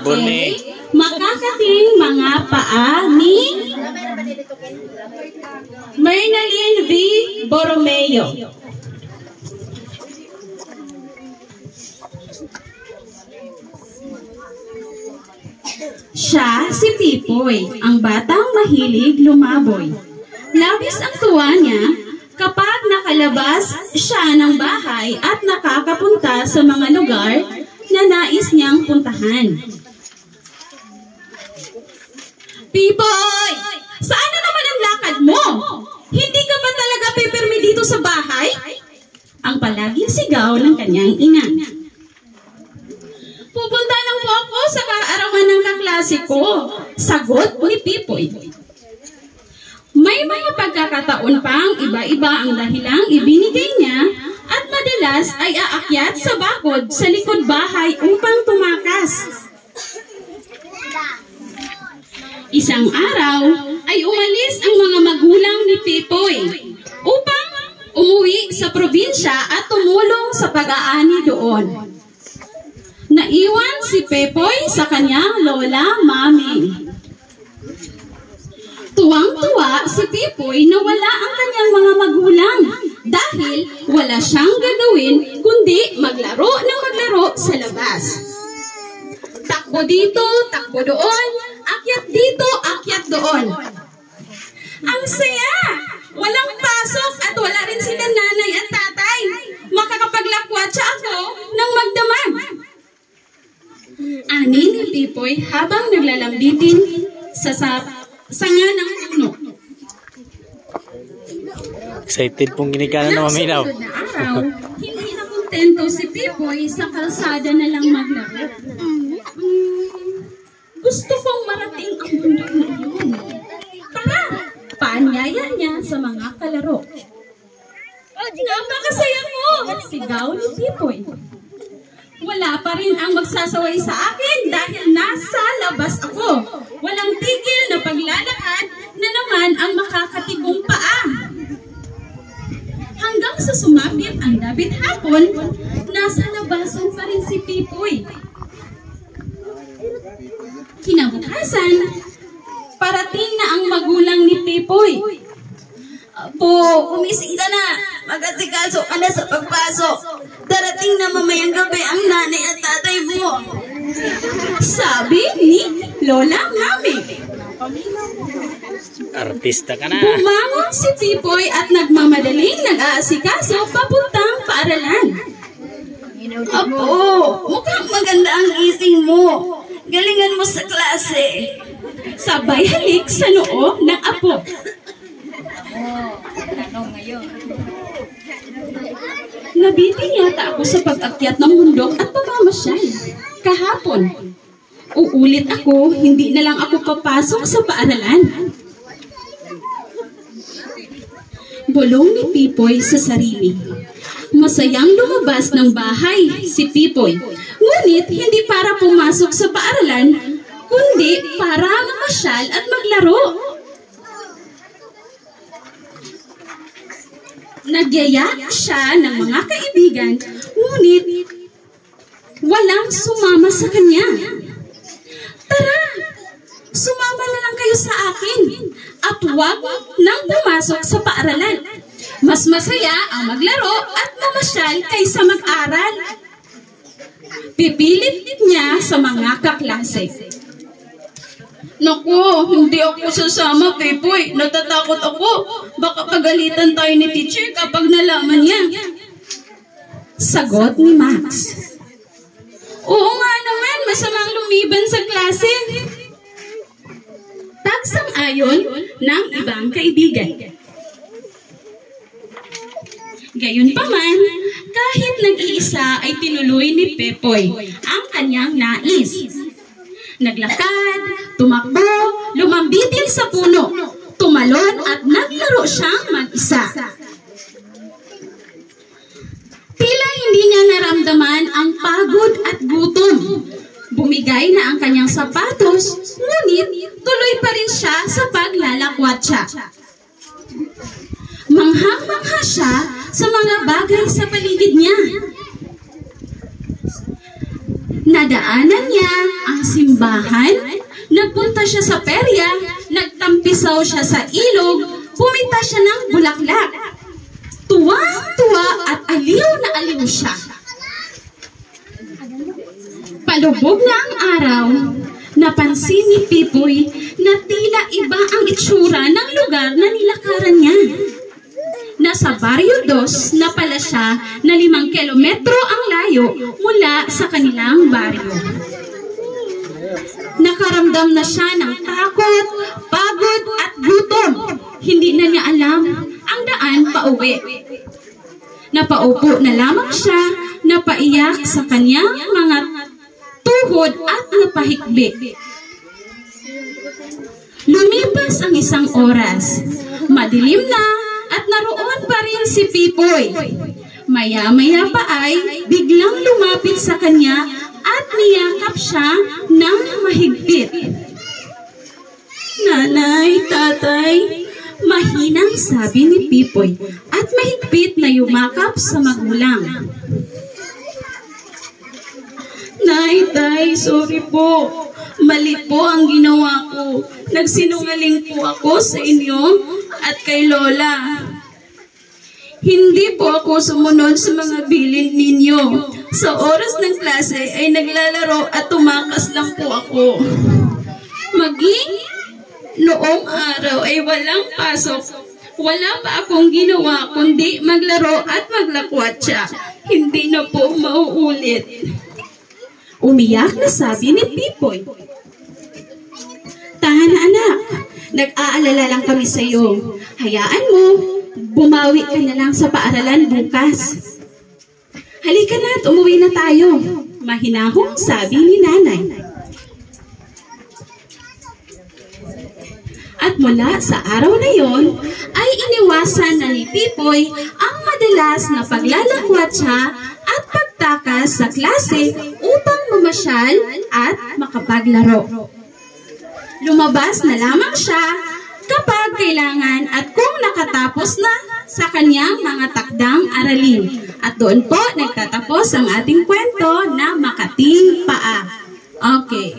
Boni. Makakating mga paa ni Mernalyn V. Borromeo. Siya si Pipoy, ang batang mahilig lumaboy. Labis ang tuwa niya kapag nakalabas siya ng bahay at nakakapunta sa mga lugar na nais niyang puntahan. Pipoy! Saan na naman ang lakad mo? Hindi ka ba talaga pipirmi dito sa bahay? Ang palaging sigaw ng kanyang ina. Pupunta lang po ako sa kaarawan ng kaklase ko. Sagot ni Pipoy. May mga pagkakataon pang iba-iba ang dahilang ibinigay niya at madalas ay aakyat sa bakod sa likod bahay upang tumakas. Isang araw ay umalis ang mga magulang ni Pipoy upang umuwi sa probinsya at tumulong sa pag-aani doon. Naiwan si Pipoy sa kanyang lola, mami. Tuwang-tuwa si Pipoy na wala ang kanyang mga magulang dahil wala siyang gagawin kundi maglaro ng maglaro sa labas. Takbo dito, takbo doon, akyat dito, akyat doon. Ang saya! Walang pasok at wala rin silang nanay at tatay. Makakapaglakwatsa ako ng magdamag. Ani ni Pipoy habang naglalambitin sa sanga ng puno. Excited pong ginigana na maminaw. Nang sunod na araw, hindi na kontento si Pipoy sa kalsada na lang maglaro. Gusto kong marating ang bundok na iyon. Tara! Paanyaya niya sa mga kalaro. Napakasaya ko! Sigaw ni Pipoy. Wala pa rin ang magsasaway sa akin dahil nasa labas ako. Walang tigil na paglalakad na naman ang makakatigong paa. Hanggang sa sumapit ang labit hapon, nasa labasan pa rin si Pipoy. Kinabukasan, parating na ang magulang ni Pipoy. Apo, umising ka na. Mag-asikaso ka na sa pagpasok. Darating na mamayang gabi ang nanay at tatay mo. Sabi ni Lola Mami. Artista ka na. Bumangon si Pipoy at nagmamadaling nag-aasikaso papuntang paaralan. Apo, mukhang maganda ang gising mo. Galingan mo sa klase. Sabay halik sa noo ng apo. Nabitin yata ako sa pag-akyat ng bundok at pamamasyal. Kahapon, uulit ako, hindi na lang ako papasok sa paaralan. Bulong ni Pipoy sa sarili. Masayang lumabas ng bahay si Pipoy. Ngunit hindi para pumasok sa paaralan, kundi para mamasyal at maglaro. Nagyaya siya ng mga kaibigan, ngunit walang sumama sa kanya. Tara, sumama na lang kayo sa akin at huwag nang pumasok sa paaralan. Mas masaya ang maglaro at mamasyal kaysa mag-aral. Pipilit niya sa mga kaklase. Naku, hindi ako sasama, Pipoy. Natatakot ako. Baka pagalitan tayo ni teacher kapag nalaman niya. Sagot ni Max. Oo nga naman, masamang lumiban sa klase. Tagsang-ayon ng ibang kaibigan. Gayunpaman, kahit nag-iisa ay tinuloy ni Pipoy ang kanyang nais. Naglakad, tumakbo, lumambitin sa puno, tumalon at naglaro siyang mag-isa. Tila hindi niya naramdaman ang pagod at gutom. Bumigay na ang kanyang sapatos, ngunit tuloy pa rin siya sa paglalakwatsa. Manghang-mangha siya sa mga bagay sa paligid niya. Nadaanan niya ang simbahan, nagpunta siya sa perya, nagtampisaw siya sa ilog, pumita siya ng bulaklak. Tuwang-tuwa at aliw na aliw siya. Palubog na ang araw, napansin ni Pipoy na tila iba ang itsura ng lugar na nilakaran niya. Nasa Barrio 2 na pala siya na 5 kilometro ang layo mula sa kanilang baryo. Nakaramdam na siya ng takot, pagod at gutom. Hindi na niya alam ang daan pauwi. Napaupo na lamang siya, napaiyak sa kanyang mga tuhod at napahikbi. Lumipas ang 1 oras. Madilim na at naroon pa rin si Pipoy. Maya-maya pa ay biglang lumapit sa kanya at niyakap siya ng mahigpit. "Nanay, tatay," mahinang sabi ni Pipoy at mahigpit na yumakap sa magulang. "Nay, tay, sorry po. Mali po ang ginawa ko. Nagsinungaling po ako sa inyo at kay Lola. Hindi po ako sumunod sa mga bilin ninyo. Sa oras ng klase ay naglalaro at tumakas lang po ako. Maging noong araw ay walang pasok. Wala pa akong ginawa kundi maglaro at maglakwatsa. Hindi na po mauulit." Umiyak na sabi ni Pipoy. "Tahan na anak, nag-aalala lang kami sa iyo. Hayaan mo, bumawi ka na lang sa paaralan bukas. Halika na at umuwi na tayo," mahinahong sabi ni nanay. At mula sa araw na yon, ay iniwasan na ni Pipoy ang madalas na paglalakwatsa at pagtakas sa klase upang mamasyal at makapaglaro. Lumabas na lamang siya kapag kailangan at kung nakatapos na sa kanyang mga takdang aralin. At doon po nagtatapos ang ating kwento na Makating Paa. Okay.